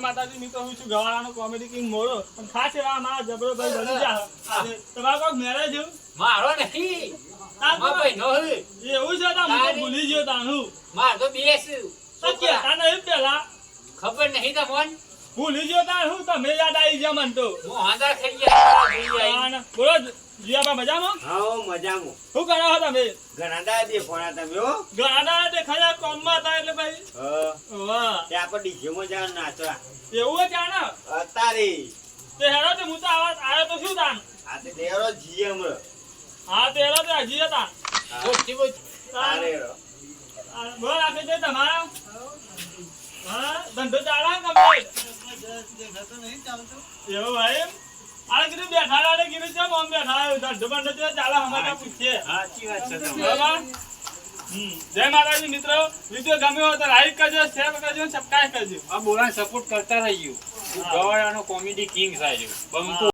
માતાજી મિત્રો હું છું ગવાળાનો કોમેડી કિંગ મોરો પણ ખાસ એવા અમારા જબરો ભાઈ બની જા તમારો કોક મેરેજ હું મારો નહીં મા ભાઈ નો હે એવું છે તા હું તો ભૂલી ગયો તાનું માર તો બેસ સત્ય તા નહીં પેલા ખબર નહીં તમને ભૂલી ગયો તા હું તમે યાદ આવી ગયા મન તો હું આંધા થઈ ગયા બોલો જીયાબા મજામાં હા મજામાં શું કરો છો તમે ઘણા દાડે ફોણા તમે હો ગાડા દેખાયા કોમમાં હતા એટલે ભાઈ વાહ તે આપણે ડીજે માં જવાનું નાચવા એવું જ જાણે અત્યારે તે હેરો તે હું તો આવ્યો તો શું તાન આ તે દેરો જીએમ હા તે હેરો તે હજી હતા તારે બોલ આપે છે તમારા હા ધંધો ચાલે કમ્પ્લીટ એવું ભાઈ આ કીધું બેઠા લાડે કીધું છે મોમ બેઠા ધંધો બંધો તો ચાલે અમારે પૂછીએ સાચી વાત છે બરાબર જય માતાજી મિત્રો વિડીયો ગમ્યો હોય તો લાઈક કરજો શેર કરજો સબસ્ક્રાઇબ કરજો આ બોલાને સપોર્ટ કરતા રહીયો ગવાળાનો કોમેડી કિંગ સાહેબ બંકો